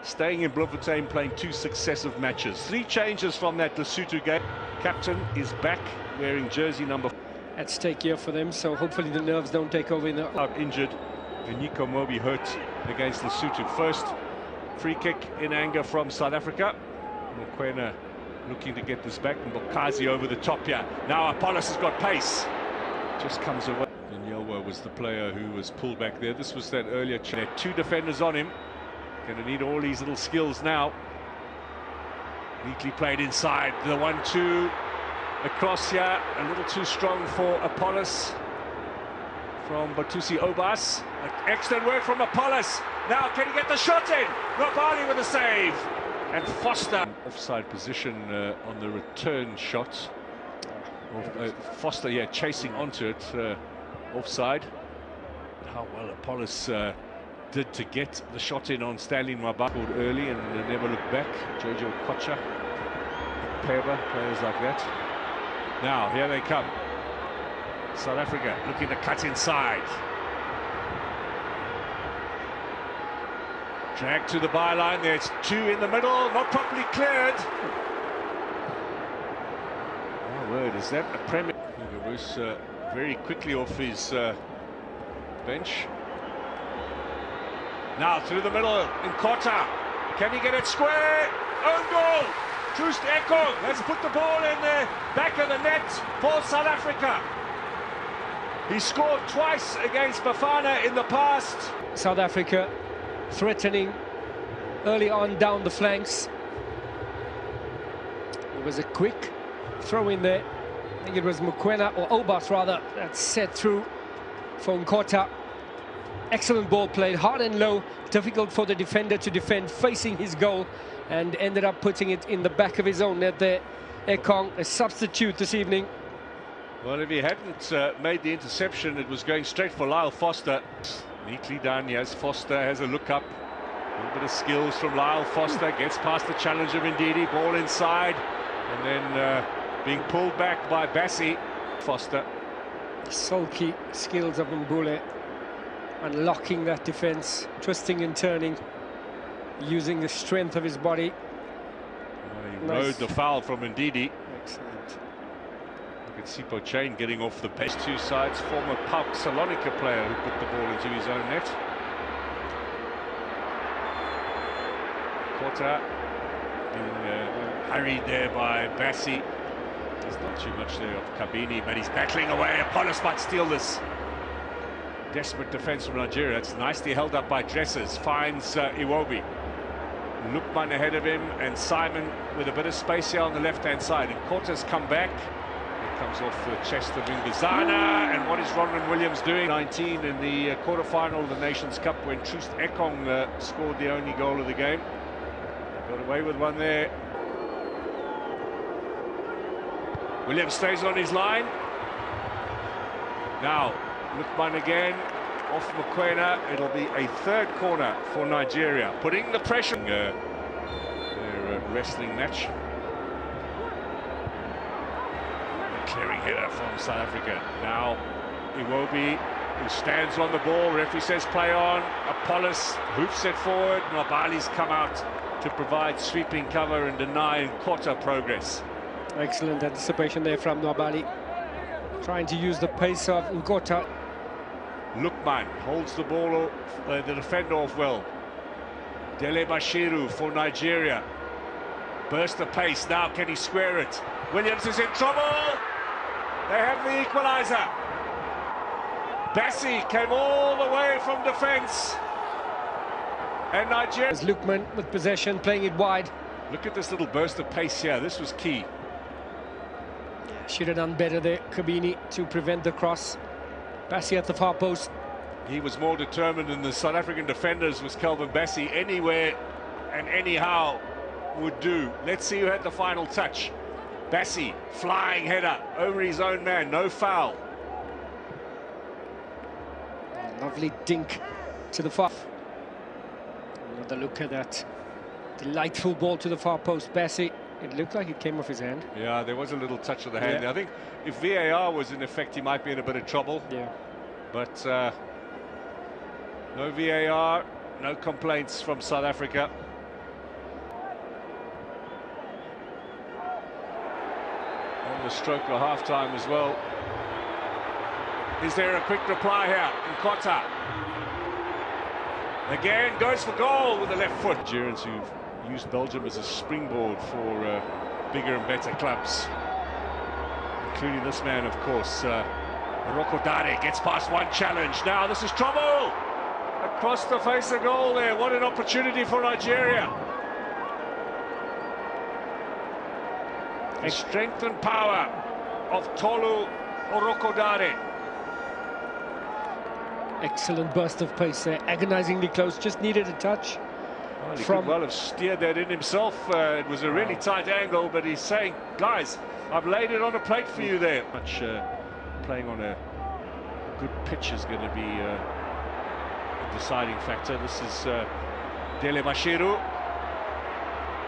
staying in Bloemfontein, playing 2 successive matches. 3 changes from that Lesotho game. Captain is back wearing jersey number at stake here for them, so hopefully the nerves don't take over in the... Out injured, and Nico Mobi hurt against Lesotho. First free kick in anger from South Africa. Mokoena looking to get this back, and Bokazi over the top here. Now Apollos has got pace. Just comes away. Nyelwa was the player who was pulled back there. This was that earlier. There are 2 defenders on him. Going to need all these little skills now. Neatly played inside. The 1-2 across here. A little too strong for Apollos from Batusi Obas. Excellent work from Apollos. Now can he get the shot in? Nobali with a save. And Foster. Offside position on the return shot. Foster, yeah, chasing onto it. Offside. How well Apollos did to get the shot in on Stanley Nwabali early and never looked back. Jojo Kocha, Peba, players like that. Now, here they come. South Africa looking to cut inside. Drag to the byline. There's 2 in the middle, not properly cleared. My word, is that a Premier? It was very quickly off his bench. Now through the middle, in Kota. Can he get it square? Own goal! Troost Ekong has put the ball in the back of the net for South Africa. He scored twice against Bafana in the past. South Africa threatening early on down the flanks. It was a quick throw in there. I think it was Mokoena, or Obas rather, that set through for Nkota. Excellent ball played, hard and low, difficult for the defender to defend, facing his goal, and ended up putting it in the back of his own net there. Ekong, a substitute this evening. Well, if he hadn't made the interception, it was going straight for Lyle Foster. Neatly done, yes, Foster has a look up. A little bit of skills from Lyle Foster, gets past the challenge of Ndidi, ball inside, and then being pulled back by Bassi. Foster. Sulky skills of Mbule, unlocking that defense, twisting and turning, using the strength of his body. He rode the foul from Ndidi. Excellent. Look at Sipho Chain getting off the bench. 2 sides, former PAOK Salonika player who put the ball into his own net. Kota being hurried there by Bassi. There's not too much there of Kabini, but he's battling away. Apollos might steal this. Desperate defense from Nigeria. It's nicely held up by Dressers. Finds Iwobi. Lukman ahead of him, and Simon with a bit of space here on the left-hand side. And Kota's come back. It comes off the chest of Ngizana. And what is Ronwen Williams doing? 19 in the quarter-final of the Nations Cup when Troost Ekong scored the only goal of the game. Got away with one there. Williams stays on his line. Now, Lukman again, off Mokoena. It'll be a 3rd corner for Nigeria, putting the pressure. Their wrestling match. A clearing header from South Africa. Now, Iwobi, who stands on the ball. Referee says play on. Apollos hoops it forward. Nobali's come out to provide sweeping cover and deny Nkota progress. Excellent anticipation there from Nobali, trying to use the pace of Nkota. Lukman holds the ball, the defender off well. Dele Bashiru for Nigeria. Burst the pace, now can he square it? Williams is in trouble! They have the equaliser. Bassi came all the way from defence. And Nigeria... As Lukman with possession, playing it wide. Look at this little burst of pace here, this was key. Should have done better there, Kabini, to prevent the cross. Bassi at the far post. He was more determined than the South African defenders, was Kelvin Bassi. Anywhere and anyhow would do. Let's see who had the final touch. Bassi, flying header over his own man, no foul. Lovely dink to the far. Another look at that delightful ball to the far post. Bassi, it looked like it came off his hand. Yeah, there was a little touch of the hand. Yeah. I think if VAR was in effect, he might be in a bit of trouble. Yeah. But no VAR, no complaints from South Africa. on the stroke of half-time as well. Is there a quick reply here? Nkota again goes for goal with the left foot. Nigerians who've used Belgium as a springboard for bigger and better clubs, including this man, of course. Rokodare gets past one challenge. Now this is trouble across the face of goal there. What an opportunity for Nigeria. The strength and power of Tolu Orokodare. Excellent burst of pace there, agonizingly close, just needed a touch. Well, he could well have steered that in himself. It was a really tight angle, but he's saying, guys, I've laid it on a plate for you there. Much playing on a good pitch is going to be a deciding factor. This is Dele Bashiru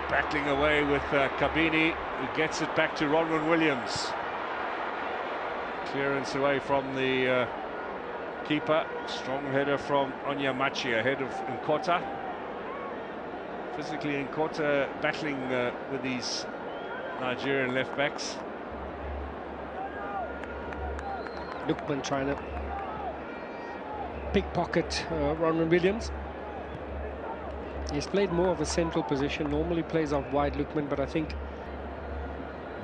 battling away with Kabini, who gets it back to Ronwen Williams. Clearance away from the keeper. Strong header from Onyemachi ahead of Nkota. Physically, Nkota battling with these Nigerian left backs. Lookman trying to pickpocket Ronwen Williams. He's played more of a central position, normally plays out wide, Lookman, but I think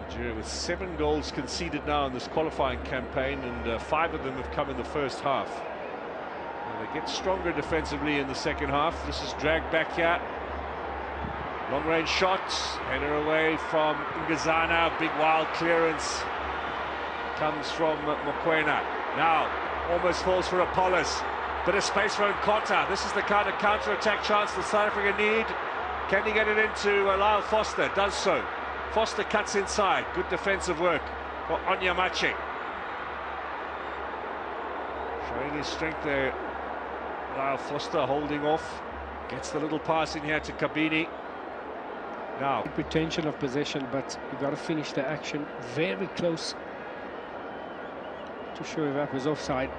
Nigeria with 7 goals conceded now in this qualifying campaign, and 5 of them have come in the first half. And they get stronger defensively in the second half. This is dragged back here. Long range shots, header away from Ngazana, big wild clearance comes from Mokoena. Now almost falls for Apollos. Bit of space for Nkota. This is the kind of counter-attack chance that South Africa need. Can he get it into Lyle Foster? Does so. Foster cuts inside. Good defensive work for Onyemachi. Showing his strength there. Lyle Foster holding off. Gets the little pass in here to Kabini. Now retention of possession, but you got to finish the action very close to show if that was offside.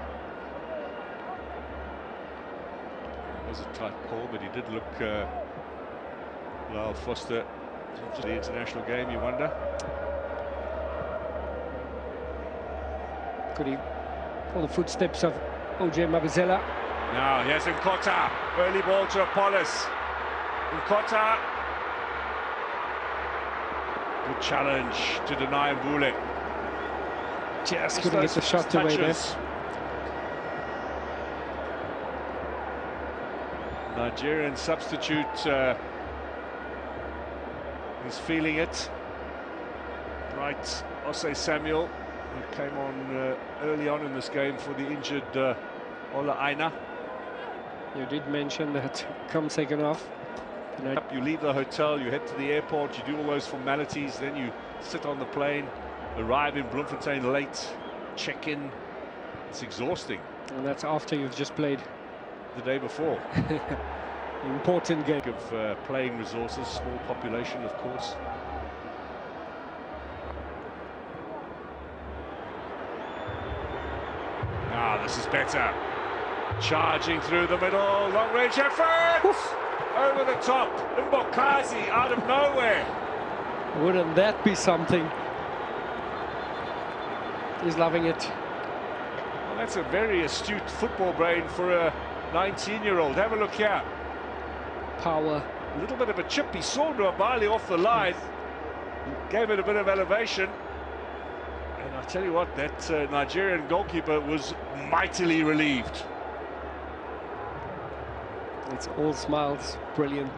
It was a tight call, but he did look Lyle Foster. The international game, you wonder. Could he follow the footsteps of OJ Mabazela? Now here's Nkota. Early ball to Apollos. Nkota. Good challenge to deny Mbule. Just couldn't get the shot away there. Nigerian substitute is feeling it. Right, Osei Samuel, who came on early on in this game for the injured Ola Aina. You did mention that come second half. You leave the hotel, you head to the airport, you do all those formalities, then you sit on the plane, arrive in Bloemfontein late, check in. It's exhausting. And that's after you've just played the day before. Important game. Of playing resources, small population, of course. Ah, this is better. Charging through the middle, long-range effort! Oof. Over the top, Mbokazi out of nowhere. Wouldn't that be something? He's loving it. Well, that's a very astute football brain for a 19-year-old. Have a look here. Power. A little bit of a chip. He saw Nwabali off the line, gave it a bit of elevation. And I tell you what, that Nigerian goalkeeper was mightily relieved. It's all smiles, brilliant.